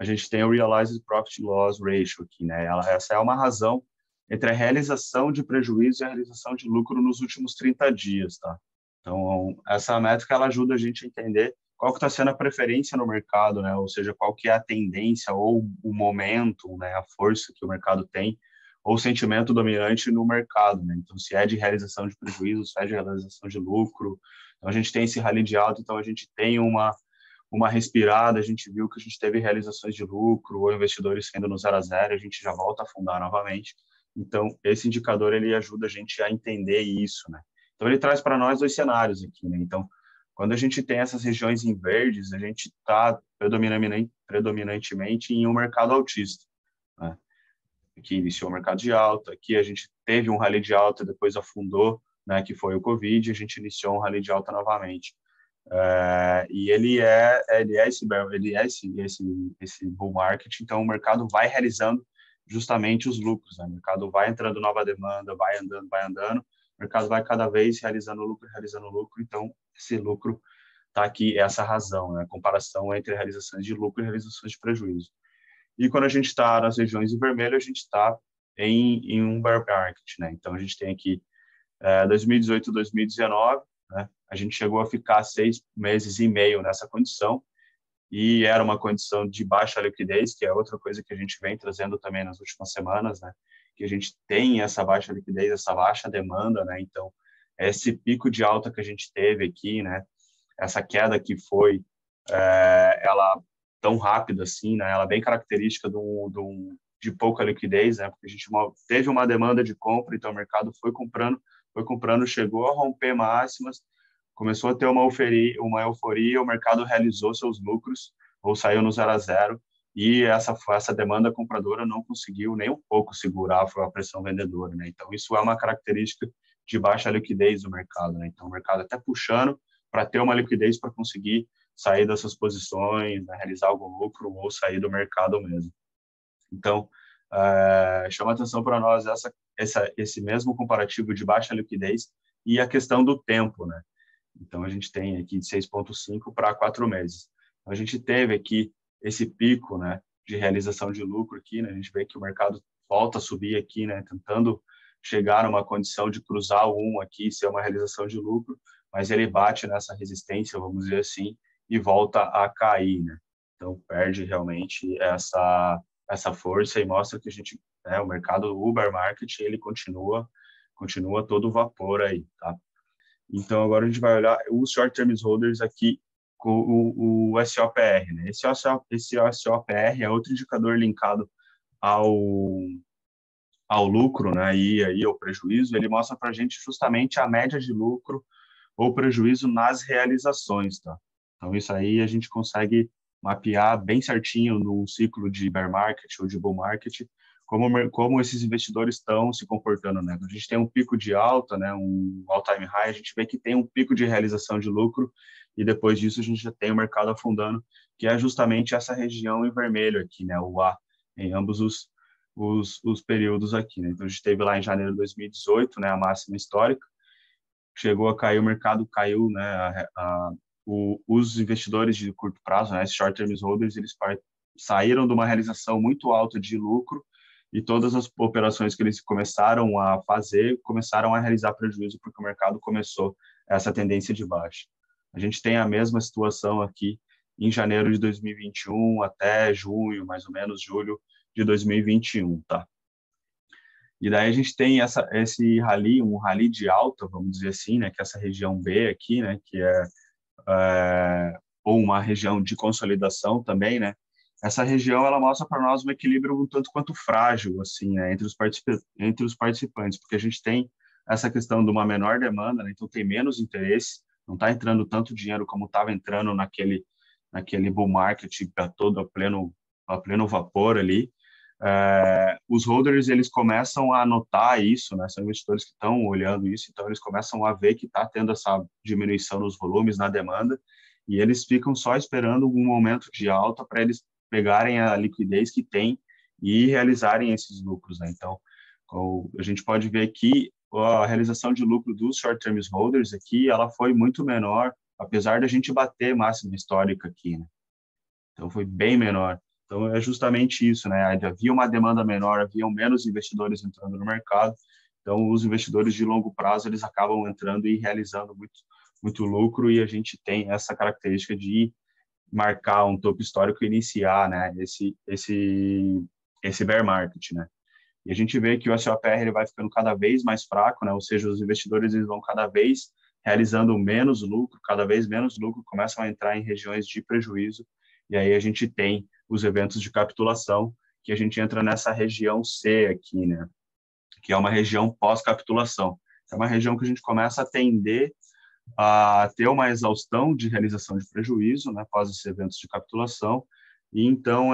gente tem o Realized Profit Loss Ratio aqui, né? Essa é uma razão entre a realização de prejuízo e a realização de lucro nos últimos 30 dias, tá? Então, essa métrica, ela ajuda a gente a entender qual que está sendo a preferência no mercado, né? Ou seja, qual que é a tendência ou o momento, né? A força que o mercado tem ou o sentimento dominante no mercado, né? Então, se é de realização de prejuízo, se é de realização de lucro. Então, a gente tem esse rally de alta, então a gente tem uma respirada, a gente viu que a gente teve realizações de lucro ou investidores saindo no 0 a 0, a gente já volta a afundar novamente. Então, esse indicador, ele ajuda a gente a entender isso, né? Então, ele traz para nós dois cenários aqui, né? Então, quando a gente tem essas regiões em verdes, a gente está predominantemente em um mercado altista, né? Que iniciou o mercado de alta, aqui a gente teve um rally de alta, depois afundou, né? Que foi o Covid, a gente iniciou um rally de alta novamente. E ele é esse bull market, então o mercado vai realizando justamente os lucros, né? O mercado vai entrando nova demanda, vai andando, o mercado vai cada vez realizando lucro, então esse lucro está aqui, essa razão, né? A comparação entre realizações de lucro e realizações de prejuízo. E quando a gente está nas regiões em vermelho, a gente está em um bear market, né? Então a gente tem aqui 2018, 2019, né? A gente chegou a ficar 6 meses e meio nessa condição, e era uma condição de baixa liquidez, que é outra coisa que a gente vem trazendo também nas últimas semanas, né? Que a gente tem essa baixa liquidez, essa baixa demanda, né? Então, esse pico de alta que a gente teve aqui, né? Essa queda que foi, ela tão rápida assim, né? Ela é bem característica de pouca liquidez, né? Porque a gente teve uma demanda de compra, então o mercado foi comprando, chegou a romper máximas, começou a ter uma euforia, o mercado realizou seus lucros ou saiu no 0 a 0, e essa demanda compradora não conseguiu nem um pouco segurar a pressão vendedora, né? Então isso é uma característica de baixa liquidez do mercado, né? Então o mercado até puxando para ter uma liquidez para conseguir sair dessas posições, né? Realizar algum lucro ou sair do mercado mesmo. Então chama atenção para nós esse mesmo comparativo de baixa liquidez e a questão do tempo, né? Então, a gente tem aqui de 6,5 para 4 meses. Então, a gente teve aqui esse pico, né, de realização de lucro aqui, né? A gente vê que o mercado volta a subir aqui, né, tentando chegar numa condição de cruzar o 1 aqui, ser uma realização de lucro, mas ele bate nessa resistência, vamos dizer assim, e volta a cair, né? Então, perde realmente essa força e mostra que a gente, né, o mercado Uber Market, ele continua todo vapor aí, tá? Então, agora a gente vai olhar os short term holders aqui com o SOPR, né? Esse SOPR é outro indicador linkado ao lucro, né? E aí ao prejuízo, ele mostra para a gente justamente a média de lucro ou prejuízo nas realizações, tá? Então, isso aí a gente consegue mapear bem certinho no ciclo de bear market ou de bull market, como esses investidores estão se comportando, né? A gente tem um pico de alta, né? Um all-time high, a gente vê que tem um pico de realização de lucro e depois disso a gente já tem o mercado afundando, que é justamente essa região em vermelho aqui, né? O A, em ambos os períodos aqui, né? Então, a gente teve lá em janeiro de 2018, né? A máxima histórica, chegou a cair, o mercado caiu, né? Os investidores de curto prazo, né? Short term holders, eles saíram de uma realização muito alta de lucro e todas as operações que eles começaram a fazer começaram a realizar prejuízo porque o mercado começou essa tendência de baixa. A gente tem a mesma situação aqui em janeiro de 2021 até junho, mais ou menos, julho de 2021, tá? E daí a gente tem esse rally, um rally de alta, vamos dizer assim, né, que é essa região B aqui, né, que ou uma região de consolidação também, né? Essa região ela mostra para nós um equilíbrio um tanto quanto frágil, assim, né, entre os participantes, porque a gente tem essa questão de uma menor demanda, né, então tem menos interesse, não está entrando tanto dinheiro como estava entrando naquele bull market todo a pleno vapor ali. Os holders eles começam a notar isso, né? São investidores que estão olhando isso, então eles começam a ver que está tendo essa diminuição nos volumes, na demanda, e eles ficam só esperando um momento de alta para eles pegarem a liquidez que tem e realizarem esses lucros, né? Então, a gente pode ver que a realização de lucro dos short-term holders aqui, ela foi muito menor, apesar da gente bater máxima histórica aqui, né? Então, foi bem menor. Então, é justamente isso, né? Havia uma demanda menor, haviam menos investidores entrando no mercado, então os investidores de longo prazo, eles acabam entrando e realizando muito lucro, e a gente tem essa característica de marcar um topo histórico e iniciar, né, esse bear market, né? E a gente vê que o SOPR ele vai ficando cada vez mais fraco, né? Ou seja, os investidores eles vão cada vez realizando menos lucro, cada vez menos lucro, começam a entrar em regiões de prejuízo, e aí a gente tem os eventos de capitulação, que a gente entra nessa região C aqui, né? Que é uma região pós-capitulação. É uma região que a gente começa a tender a ter uma exaustão de realização de prejuízo, né, após esses eventos de capitulação, e então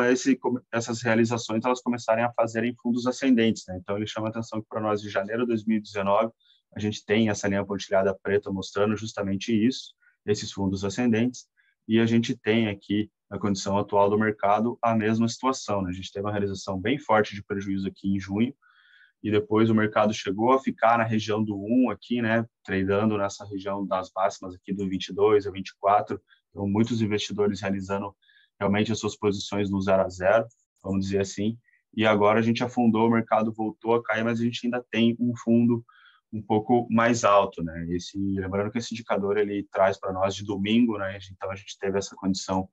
essas realizações elas começarem a fazerem fundos ascendentes, né? Então ele chama a atenção que para nós de janeiro de 2019 a gente tem essa linha pontilhada preta mostrando justamente isso, esses fundos ascendentes, e a gente tem aqui na condição atual do mercado a mesma situação, né? A gente teve uma realização bem forte de prejuízo aqui em junho, e depois o mercado chegou a ficar na região do 1 aqui, né, tradando nessa região das máximas aqui do 22 a 24, então muitos investidores realizando realmente as suas posições no 0 a 0, vamos dizer assim, e agora a gente afundou, o mercado voltou a cair, mas a gente ainda tem um fundo um pouco mais alto, né? Lembrando que esse indicador ele traz para nós de domingo, né? Então a gente teve essa condição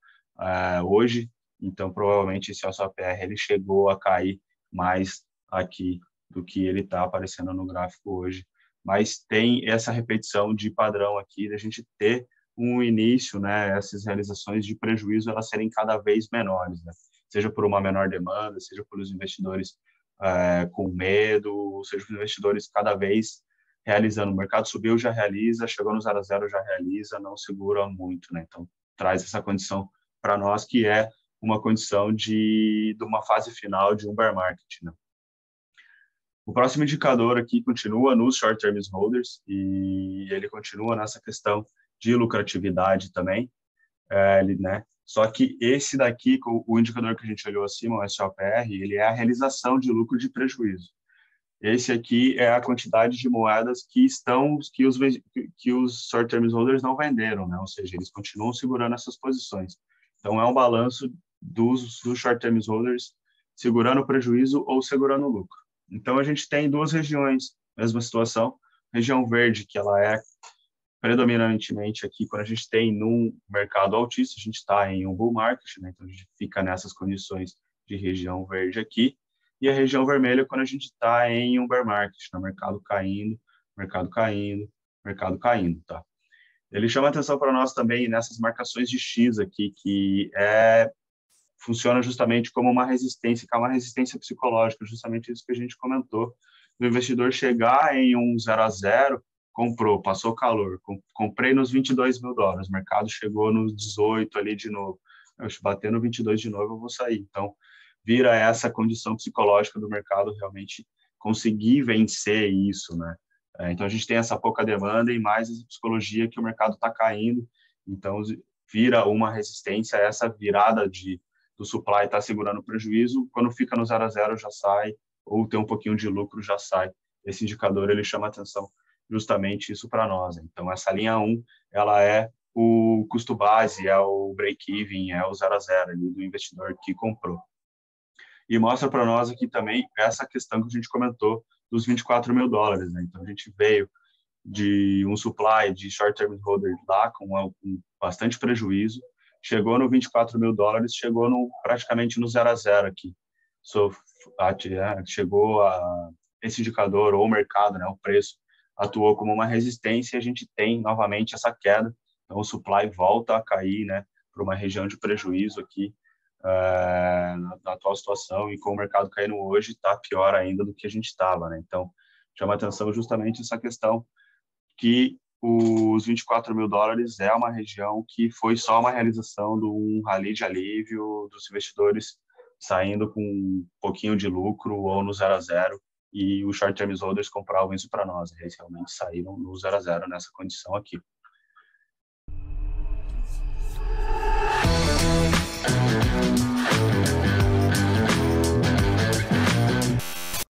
hoje, então provavelmente esse OSOPR ele chegou a cair mais aqui do que ele está aparecendo no gráfico hoje. Mas tem essa repetição de padrão aqui, da gente ter um início, né, essas realizações de prejuízo, elas serem cada vez menores, né? Seja por uma menor demanda, seja pelos investidores com medo, seja pelos investidores cada vez realizando. O mercado subiu, já realiza, chegou no 0 a 0, já realiza, não segura muito, né? Então, traz essa condição para nós, que é uma condição de uma fase final de um bear market, né? O próximo indicador aqui continua nos short-term holders e ele continua nessa questão de lucratividade também, né? Só que esse daqui, o indicador que a gente olhou acima, o SOPR, ele é a realização de lucro de prejuízo. Esse aqui é a quantidade de moedas que os short-term holders não venderam, né? Ou seja, eles continuam segurando essas posições. Então, é um balanço dos short-term holders segurando o prejuízo ou segurando o lucro. Então, a gente tem duas regiões, mesma situação. Região verde, que ela é predominantemente aqui, quando a gente tem num mercado altista, a gente está em um bull market, né? Então, a gente fica nessas condições de região verde aqui. E a região vermelha, quando a gente está em um bear market, no mercado caindo, mercado caindo, mercado caindo, tá? Ele chama atenção para nós também nessas marcações de X aqui, funciona justamente como uma resistência, que é uma resistência psicológica, justamente isso que a gente comentou. O investidor chegar em um 0 a 0, comprou, passou calor, comprei nos 22 mil dólares, o mercado chegou nos 18 ali de novo. Se bater no 22 de novo, eu vou sair. Então, vira essa condição psicológica do mercado realmente conseguir vencer isso, né? Então, a gente tem essa pouca demanda e mais essa psicologia que o mercado está caindo, então vira uma resistência, essa virada do supply está segurando o prejuízo, quando fica no 0 a 0 já sai, ou tem um pouquinho de lucro já sai. Esse indicador ele chama atenção justamente isso para nós. Então, essa linha 1, ela é o custo base, é o break-even, é o 0 a 0 ali do investidor que comprou. E mostra para nós aqui também essa questão que a gente comentou dos 24 mil dólares. Né? Então, a gente veio de um supply de short-term holder lá com bastante prejuízo, chegou no 24 mil dólares, chegou praticamente no 0 a 0 aqui. Chegou a esse indicador, ou o mercado, né, o preço, atuou como uma resistência e a gente tem novamente essa queda. Então, o supply volta a cair, né, para uma região de prejuízo aqui, na atual situação, e com o mercado caindo hoje, está pior ainda do que a gente estava, né? Então, chama atenção justamente essa questão que os 24 mil dólares é uma região que foi só uma realização de um rally de alívio dos investidores saindo com um pouquinho de lucro ou no 0 a 0, e os short-term holders compravam isso para nós. Eles realmente saíram no 0 a 0 nessa condição aqui.